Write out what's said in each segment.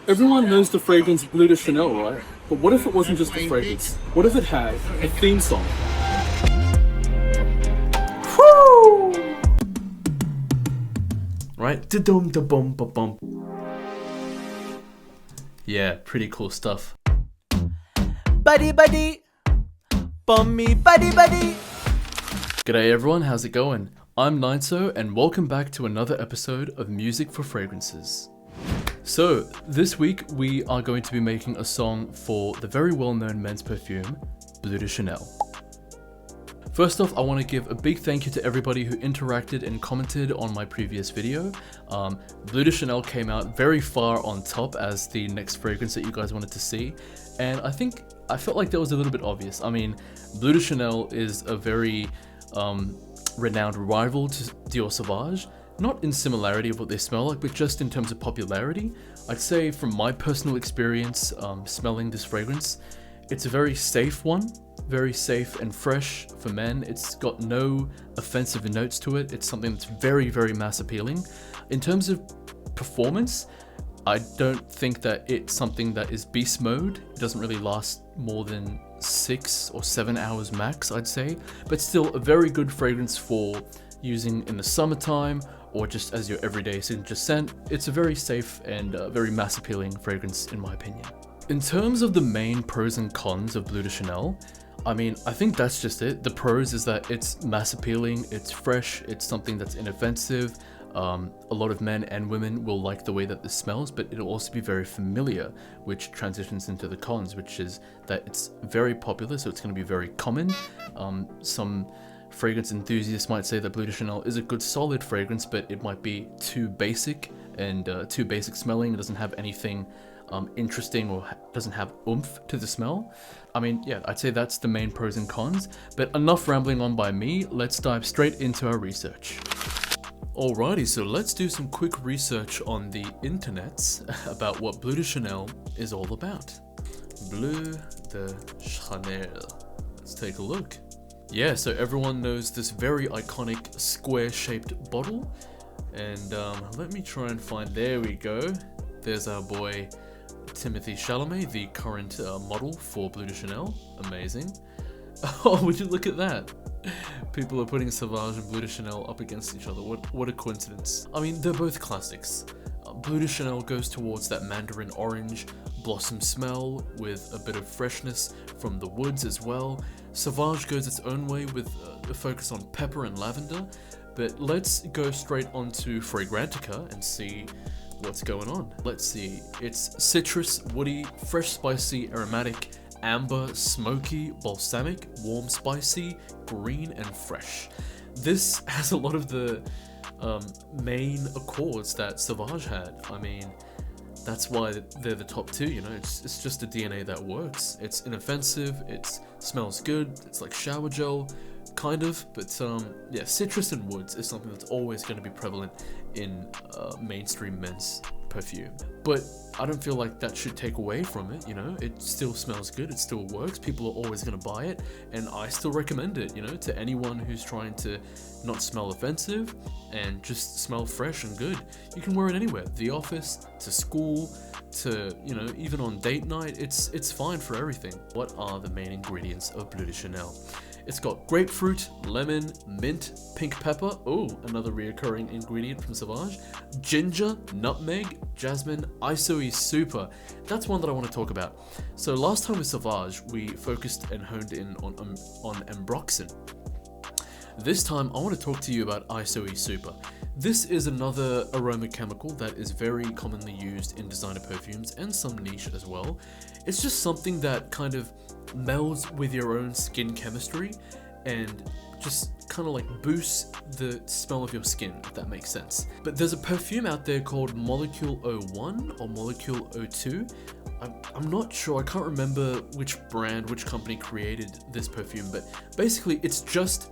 Everyone knows the fragrance Bleu de Chanel, right? But what if it wasn't just a fragrance? What if it had a theme song? Woo! Right? Da-dum da bum ba bum. Yeah, pretty cool stuff. Buddy, buddy, bummy, buddy, buddy. G'day everyone, how's it going? I'm Nightso and welcome back to another episode of Music for Fragrances. So, this week we are going to be making a song for the very well-known men's perfume, Bleu de Chanel. First off, I want to give a big thank you to everybody who interacted and commented on my previous video. Bleu de Chanel came out very far on top as the next fragrance that you guys wanted to see, and I felt like that was a little bit obvious. I mean, Bleu de Chanel is a very renowned rival to Dior Sauvage, not in similarity of what they smell like, but just in terms of popularity. I'd say from my personal experience smelling this fragrance, it's a very safe one, very safe and fresh for men. It's got no offensive notes to it. It's something that's very, very mass appealing. In terms of performance, I don't think that it's something that is beast mode. It doesn't really last more than 6 or 7 hours max, I'd say, but still a very good fragrance for using in the summertime or just as your everyday signature scent. It's a very safe and very mass appealing fragrance in my opinion. In terms of the main pros and cons of Bleu de Chanel, I mean, I think that's just it. The pros is that it's mass appealing, it's fresh, it's something that's inoffensive. A lot of men and women will like the way that this smells, but it'll also be very familiar, which transitions into the cons, which is that it's very popular, so it's going to be very common. Some fragrance enthusiasts might say that Bleu de Chanel is a good solid fragrance, but it might be too basic and too basic smelling. It doesn't have anything interesting or doesn't have oomph to the smell. I mean, yeah, I'd say that's the main pros and cons, but enough rambling on by me. Let's dive straight into our research. Alrighty, so let's do some quick research on the internets about what Bleu de Chanel is all about. Bleu de Chanel. Let's take a look. Yeah, so everyone knows this very iconic square-shaped bottle. And let me try and find, there we go. There's our boy Timothy Chalamet, the current model for Bleu de Chanel. Amazing. Oh, would you look at that? People are putting Sauvage and Bleu de Chanel up against each other. What a coincidence. I mean, they're both classics. Bleu de Chanel goes towards that mandarin orange blossom smell with a bit of freshness from the woods as well. Sauvage goes its own way with a focus on pepper and lavender. But let's go straight onto Fragrantica and see what's going on. Let's see. It's citrus, woody, fresh, spicy, aromatic, amber, smoky, balsamic, warm, spicy, green, and fresh. This has a lot of the main accords that Sauvage had. I mean, that's why they're the top two, you know. It's just a DNA that works. It's inoffensive, it smells good, it's like shower gel, kind of, but yeah, citrus and woods is something that's always going to be prevalent in mainstream men's perfume. But I don't feel like that should take away from it, you know. It still smells good, it still works, people are always going to buy it, and I still recommend it, you know, to anyone who's trying to not smell offensive and just smell fresh and good. You can wear it anywhere, the office, to school, to, you know, even on date night. It's fine for everything. What are the main ingredients of Bleu de Chanel? It's got grapefruit, lemon, mint, pink pepper, oh, another reoccurring ingredient from Sauvage, ginger, nutmeg, jasmine, isoe super. That's one that I want to talk about. So last time with Sauvage, we focused and honed in on ambroxan. This time, I want to talk to you about isoe super. This is another aroma chemical that is very commonly used in designer perfumes and some niche as well. It's just something that kind of melds with your own skin chemistry and just kind of like boosts the smell of your skin, if that makes sense. But there's a perfume out there called Molecule 01 or Molecule 02. I'm not sure, I can't remember which brand, which company created this perfume, but basically it's just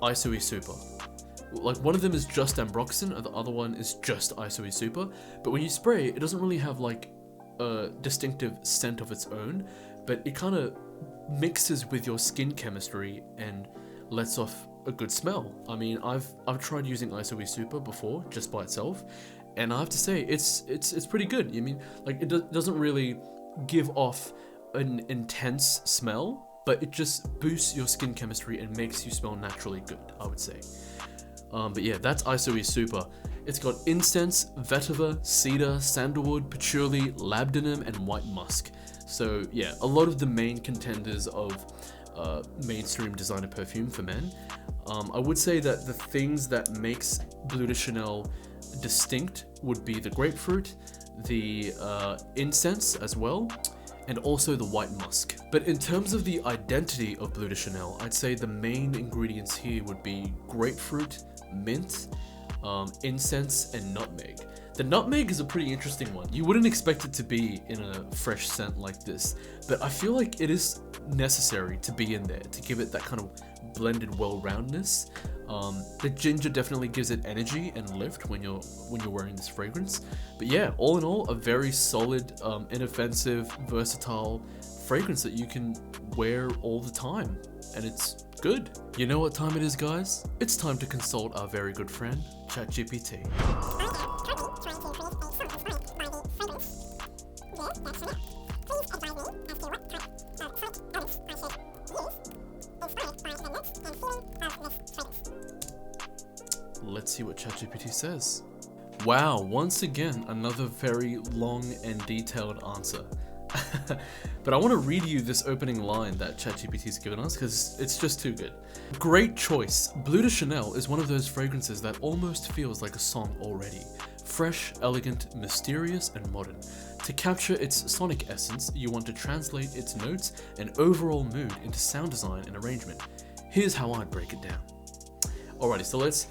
isoe super. Like, one of them is just ambroxan and the other one is just isoe super, but when you spray it doesn't really have like a distinctive scent of its own, but it kind of mixes with your skin chemistry and lets off a good smell. I mean, I've tried using isoe super before just by itself, and I have to say it's pretty good. I mean, like it doesn't really give off an intense smell, but it just boosts your skin chemistry and makes you smell naturally good, I would say. But yeah, that's ISOE Super. It's got incense, vetiver, cedar, sandalwood, patchouli, labdanum, and white musk. So yeah, a lot of the main contenders of mainstream designer perfume for men. I would say that the things that makes BLEU de Chanel distinct would be the grapefruit, the incense as well, and also the white musk. But in terms of the identity of BLEU de Chanel, I'd say the main ingredients here would be grapefruit, mint, incense, and nutmeg. The nutmeg is a pretty interesting one. You wouldn't expect it to be in a fresh scent like this, but I feel like it is necessary to be in there to give it that kind of blended well-roundness. The ginger definitely gives it energy and lift when you're wearing this fragrance. But yeah, all in all, a very solid, inoffensive, versatile fragrance that you can wear all the time, and it's good. You know what time it is, guys? It's time to consult our very good friend, ChatGPT. Let's see what ChatGPT says. Wow, once again, another very long and detailed answer. But I want to read you this opening line that ChatGPT's given us because it's just too good. Great choice. BLEU de Chanel is one of those fragrances that almost feels like a song already. Fresh, elegant, mysterious, and modern. To capture its sonic essence, you want to translate its notes and overall mood into sound design and arrangement. Here's how I'd break it down. Alrighty, so let's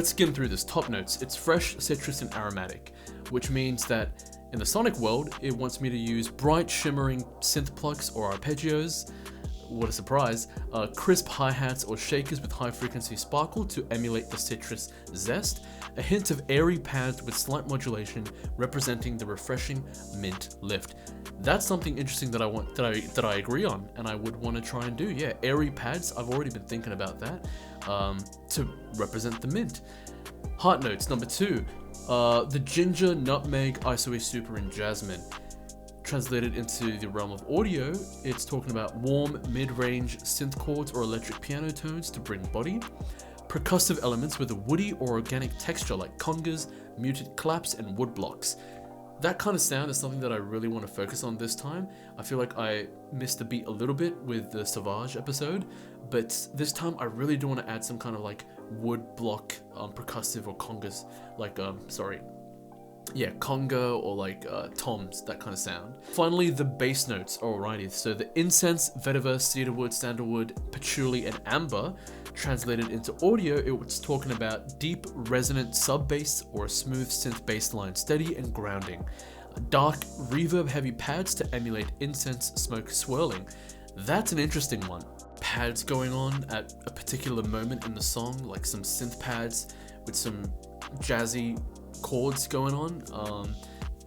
skim through this. Top notes. It's fresh, citrus, and aromatic, which means that in the sonic world, it wants me to use bright, shimmering synth plucks or arpeggios. What a surprise. Crisp hi-hats or shakers with high-frequency sparkle to emulate the citrus zest. A hint of airy pads with slight modulation representing the refreshing mint lift. That's something interesting that I agree on, and I would want to try and do. Yeah, airy pads. I've already been thinking about that to represent the mint. Heart notes number 2. The ginger, nutmeg, ISOE Super, and jasmine. Translated into the realm of audio, it's talking about warm, mid-range synth chords or electric piano tones to bring body. Percussive elements with a woody or organic texture like congas, muted claps, and wood blocks. That kind of sound is something that I really want to focus on this time. I feel like I missed the beat a little bit with the Sauvage episode, but this time I really do want to add some kind of like wood block percussive or congas, like conga or like toms, that kind of sound. Finally, the bass notes. Alrighty, so the incense, vetiver, cedarwood, sandalwood, patchouli, and amber. Translated into audio, it was talking about deep, resonant sub-bass or a smooth synth bass line, steady and grounding. Dark, reverb-heavy pads to emulate incense smoke swirling. That's an interesting one. Pads going on at a particular moment in the song, like some synth pads with some jazzy chords going on,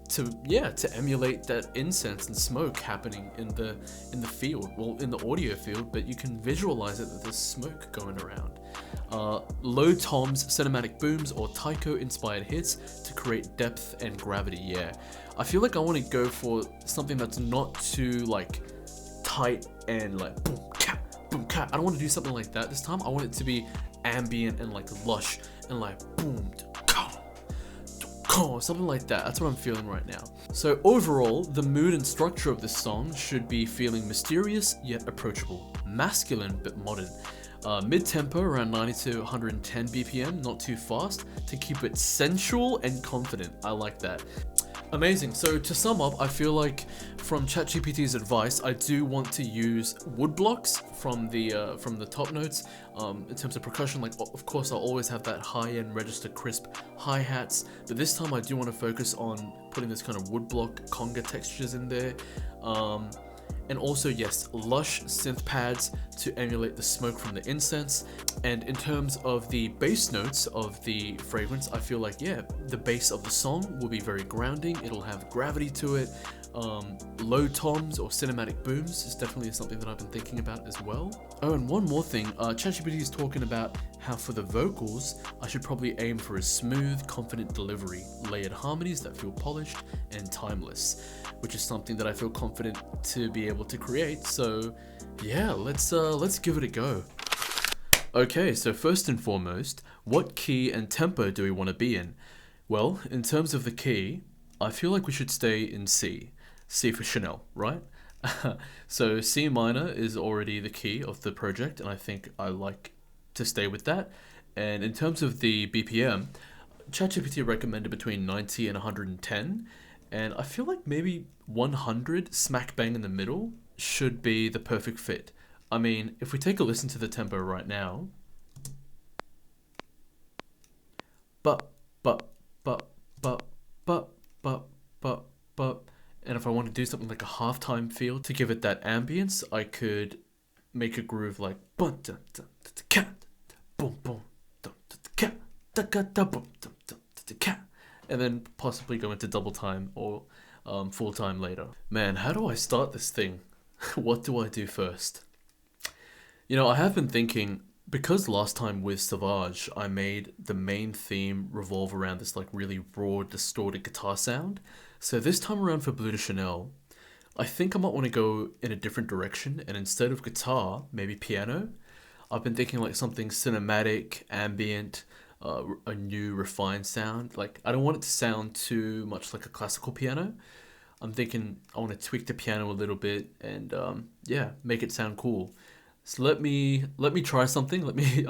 to emulate that incense and smoke happening in the field, well, in the audio field, but you can visualize it that there's smoke going around. Low toms, cinematic booms, or taiko inspired hits to create depth and gravity. Yeah, I feel like I want to go for something that's not too like tight and like boom cat boom cat. I don't want to do something like that this time. I want it to be ambient and like lush and like boom, something like that. That's what I'm feeling right now. So overall, the mood and structure of this song should be feeling mysterious yet approachable, masculine but modern. Mid-tempo around 90 to 110 BPM, not too fast, to keep it sensual and confident. I like that. Amazing. So to sum up, I feel like from ChatGPT's advice, I do want to use wood blocks from the top notes. In terms of percussion, like of course I'll always have that high-end register crisp hi-hats, but this time I do want to focus on putting this kind of wood block conga textures in there. And also, yes, lush synth pads to emulate the smoke from the incense. And in terms of the bass notes of the fragrance, I feel like, yeah, the bass of the song will be very grounding. It'll have gravity to it. Low toms or cinematic booms is definitely something that I've been thinking about as well. Oh, and one more thing, ChatGPT is talking about how for the vocals, I should probably aim for a smooth, confident delivery, layered harmonies that feel polished and timeless, which is something that I feel confident to be able to create. So yeah, let's give it a go. Okay, so first and foremost, what key and tempo do we want to be in? Well, in terms of the key, I feel like we should stay in C. C for Chanel, right? So C minor is already the key of the project, and I think I like to stay with that. And in terms of the BPM, ChatGPT recommended between 90 and 110, and I feel like maybe 100 smack bang in the middle should be the perfect fit. I mean, if we take a listen to the tempo right now, but, but, but, but, but, but, but, and if I want to do something like a halftime feel to give it that ambience, I could make a groove like boom boom and then possibly go into double time or full time later. Man, how do I start this thing? What do I do first? You know, I have been thinking, because last time with Savage, I made the main theme revolve around this like really raw, distorted guitar sound. So this time around for BLEU de Chanel, I think I might want to go in a different direction, and instead of guitar, maybe piano. I've been thinking like something cinematic, ambient, a new refined sound. Like, I don't want it to sound too much like a classical piano. I'm thinking I want to tweak the piano a little bit and yeah, make it sound cool. So let me try something. Let me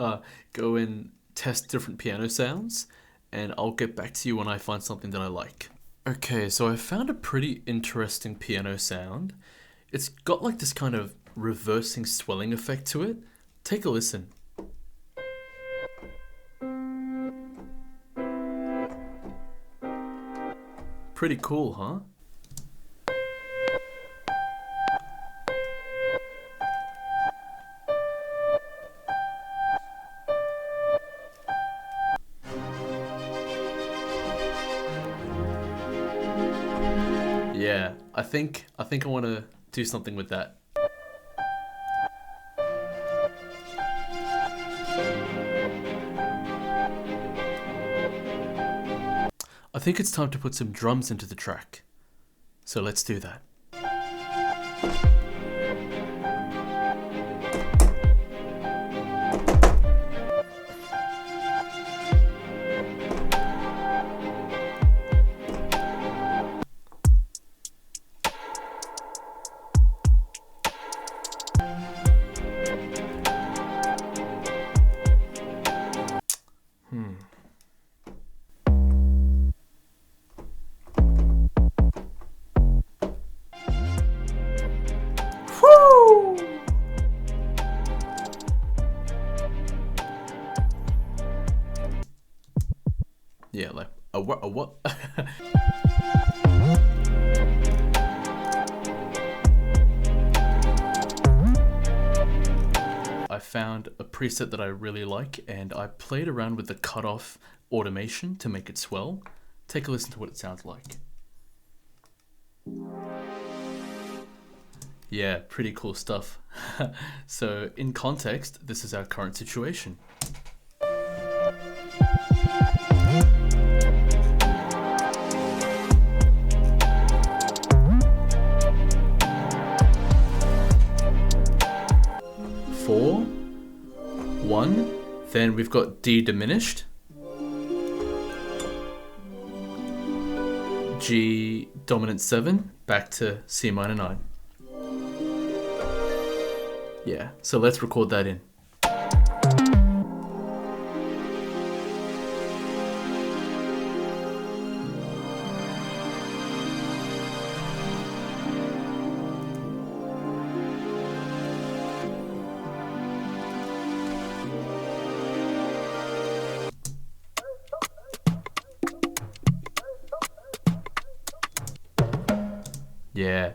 go and test different piano sounds, and I'll get back to you when I find something that I like. Okay, so I found a pretty interesting piano sound. It's got like this kind of reversing swelling effect to it. Take a listen. Pretty cool, huh? Yeah, I think I want to do something with that. I think it's time to put some drums into the track. So let's do that. Yeah, like a what? I found a preset that I really like, and I played around with the cutoff automation to make it swell. Take a listen to what it sounds like. Yeah, pretty cool stuff. So in context, this is our current situation. Four, one, then we've got D diminished, G dominant 7, back to C minor 9. Yeah, so let's record that in. Yeah,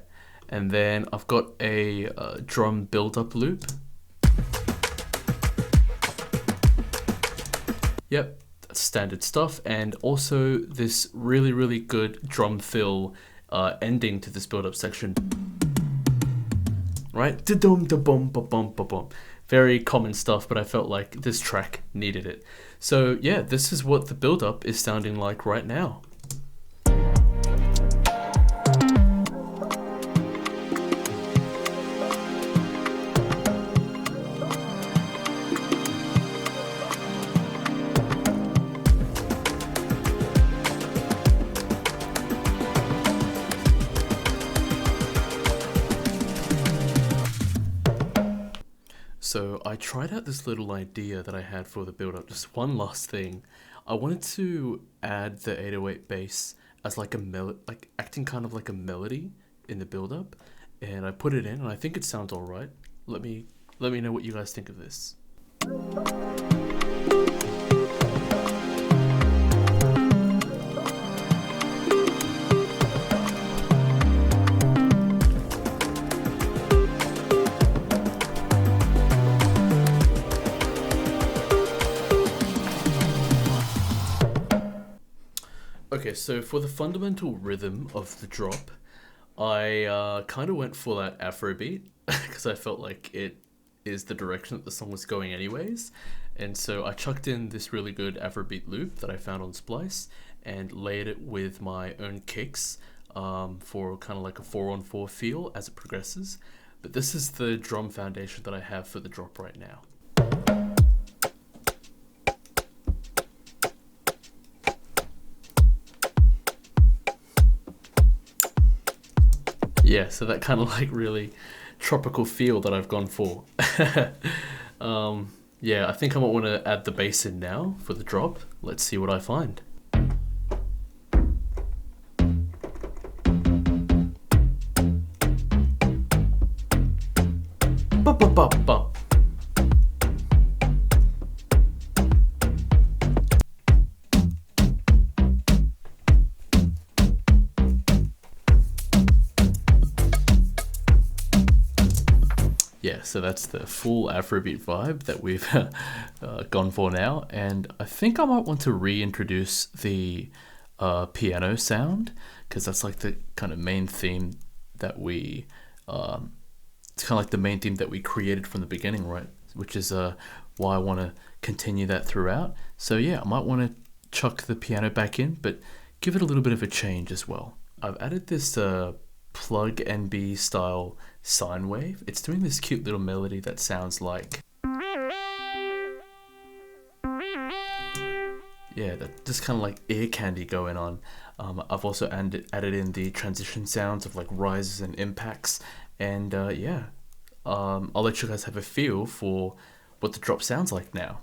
And then I've got a drum build-up loop. Yep, that's standard stuff. And also this really, really good drum fill ending to this build-up section. Right? Da-dum, da-bum, ba-bum, ba-bum. Very common stuff, but I felt like this track needed it. So yeah, this is what the build-up is sounding like right now. So I tried out this little idea that I had for the build-up. Just one last thing. I wanted to add the 808 bass as like a like acting kind of like a melody in the build-up, and I put it in, and I think it sounds all right. Let me know what you guys think of this. Okay, so for the fundamental rhythm of the drop, I kind of went for that Afrobeat because I felt like it is the direction that the song was going anyways. And so I chucked in this really good Afrobeat loop that I found on Splice and layered it with my own kicks for kind of like a 4-on-4 feel as it progresses. But this is the drum foundation that I have for the drop right now. Yeah, so that kind of like really tropical feel that I've gone for. Yeah, I think I might want to add the bass in now for the drop. Let's see what I find. Ba-ba-ba-ba. Yeah, so that's the full Afrobeat vibe that we've gone for now, and I think I might want to reintroduce the piano sound, because that's like the kind of main theme that we, it's kind of like the main theme that we created from the beginning, right? Which is why I want to continue that throughout. So yeah, I might want to chuck the piano back in, but give it a little bit of a change as well. I've added this plug NB style sine wave. It's doing this cute little melody that sounds like, yeah, that just kind of like ear candy going on. I've also added in the transition sounds of like rises and impacts, and yeah, I'll let you guys have a feel for what the drop sounds like now.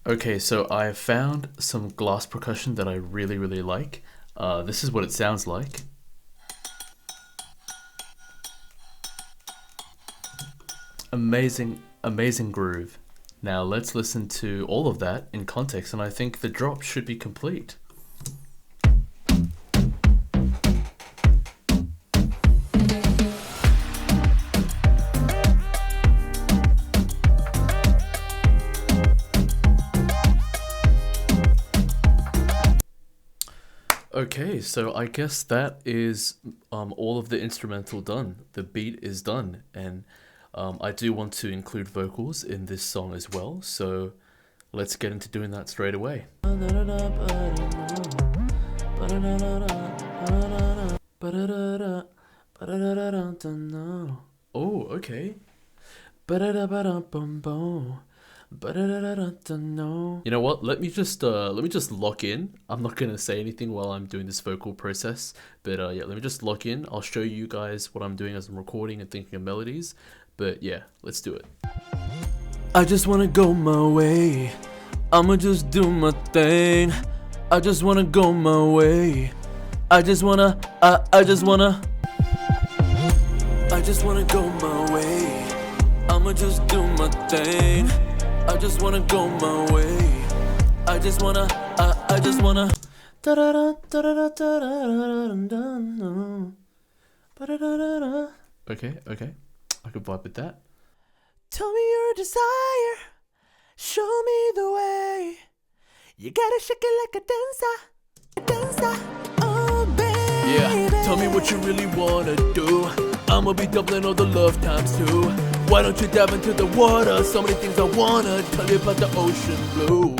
Okay, so I found some glass percussion that I really, really like. This is what it sounds like. Amazing, amazing groove. Now let's listen to all of that in context, and I think the drop should be complete. Okay, so I guess that is all of the instrumental done. The beat is done, and I do want to include vocals in this song as well, so let's get into doing that straight away. Oh, okay. You know what? Let me just lock in. I'm not gonna say anything while I'm doing this vocal process, but yeah, let me just lock in. I'll show you guys what I'm doing as I'm recording and thinking of melodies. But yeah, let's do it. I just wanna go my way. I'ma just do my thing. I just wanna go my way. I just wanna just wanna go my way. I'ma just do my thing. I just wanna go my way. I just wanna Okay, I could vibe with that. Tell me your desire, show me the way. You gotta shake it like a dancer, oh baby. Yeah, tell me what you really wanna do. I'ma be doubling all the love times two. Why don't you dive into the water? So many things I wanna tell you about the ocean blue.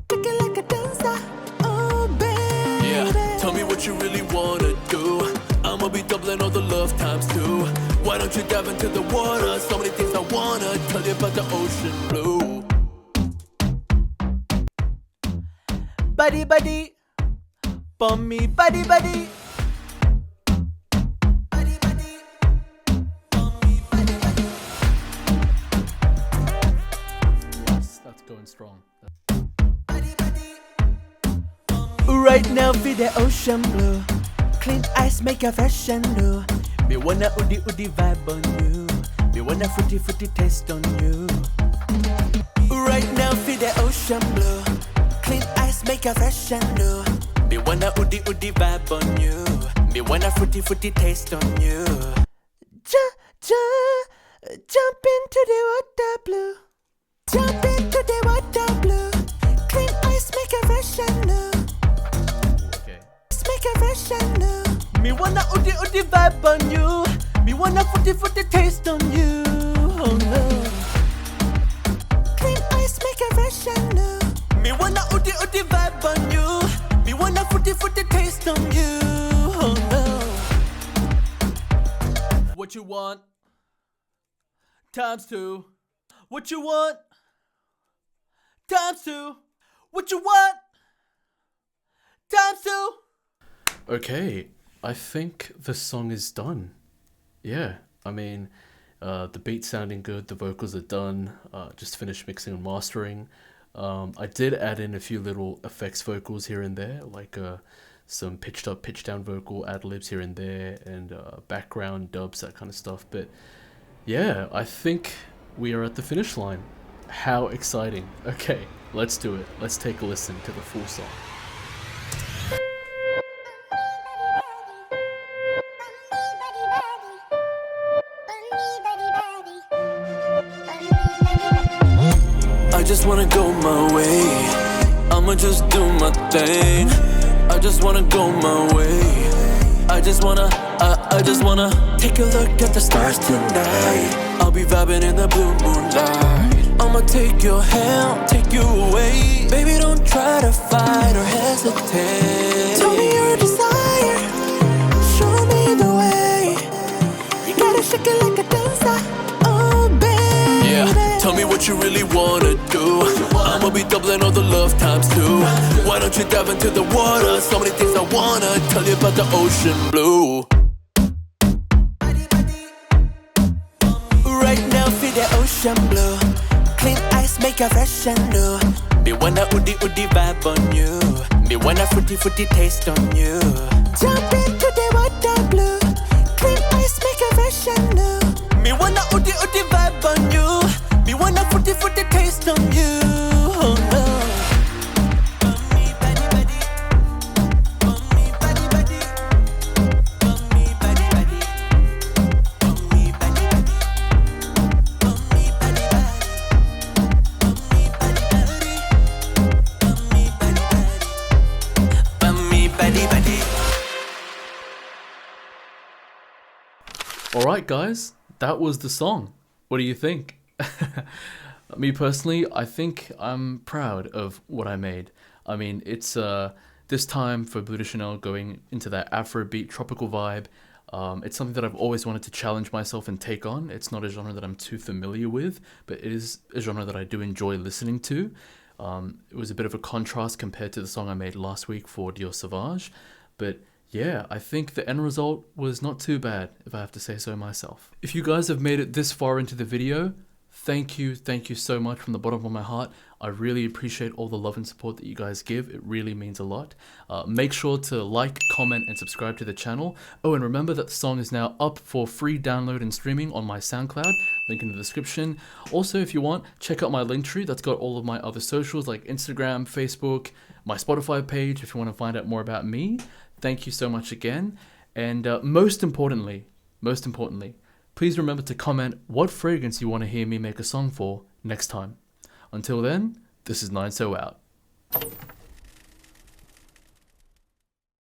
Shake it like a dancer, oh baby. Yeah, tell me what you really wanna do. I'ma be doubling all the love times two. Why don't you dive into the water? So many things I wanna tell you about the ocean blue. Buddy, buddy, bum me, buddy, buddy. Buddy, buddy, bum me, buddy, buddy. That's going strong. Buddy, buddy, right now, feel the ocean blue. Clean ice, make you fresh and new. Me wanna woody vibe on you. Me wanna fruity taste on you. Right now, feel the ocean blue. Clean ice, make you fresh and new. Me wanna woody vibe on you. Me wanna fruity taste on you. Jump into the water blue. Jump into the water blue. Clean ice, make you fresh and new. Okay. Make a fresh and new. Me wanna woody vibe on you. Me wanna fruity taste on you. Oh no. Clean ice, make a fresh and new. Me wanna woody vibe on you. Me wanna fruity taste on you. Oh no. What you want? Times two. What you want? Times two. What you want? Times two. Okay, I think the song is done. Yeah, I mean, the beat's sounding good, the vocals are done, just finished mixing and mastering. I did add in a few little effects vocals here and there, like some pitched up, pitched down vocal ad-libs here and there, and background dubs, that kind of stuff. But yeah, I think we are at the finish line. How exciting. Okay, let's do it. Let's take a listen to the full song. I just wanna go my way. I'ma just do my thing. I just wanna go my way. I just wanna take a look at the stars tonight. I'll be vibing in the blue moonlight. I'ma take your hand, take you away. Baby, don't try to fight or hesitate. Tell me your desire, show me the way. You gotta shake it like a dancer, oh baby. Yeah, tell me what you really wanna do. I'ma be doubling all the love times two. Why don't you dive into the water? So many things I wanna tell you about the ocean blue. Right now, feel the ocean blue. Clean ice, make you fresh and new. Me wanna woody vibe on you. Me wanna fruity taste on you. Jump into the water blue. Clean ice, make you fresh and new. Me wanna woody vibe on you. Me wanna fruity taste on you. Oh no. Alright guys, that was the song. What do you think? Me personally, I think I'm proud of what I made. I mean, it's this time for BLEU Chanel going into that Afrobeat tropical vibe. It's something that I've always wanted to challenge myself and take on. It's not a genre that I'm too familiar with, but it is a genre that I do enjoy listening to. It was a bit of a contrast compared to the song I made last week for Dior Sauvage, but yeah, I think the end result was not too bad, if I have to say so myself. If you guys have made it this far into the video, Thank you so much from the bottom of my heart. I really appreciate all the love and support that you guys give. It really means a lot. Make sure to like, comment, and subscribe to the channel. Oh, and remember that the song is now up for free download and streaming on my SoundCloud, link in the description. Also, if you want, check out my Linktree. That's got all of my other socials like Instagram, Facebook, my Spotify page if you want to find out more about me. Thank you so much again. And most importantly, please remember to comment what fragrance you want to hear me make a song for next time. Until then, this is 9so out.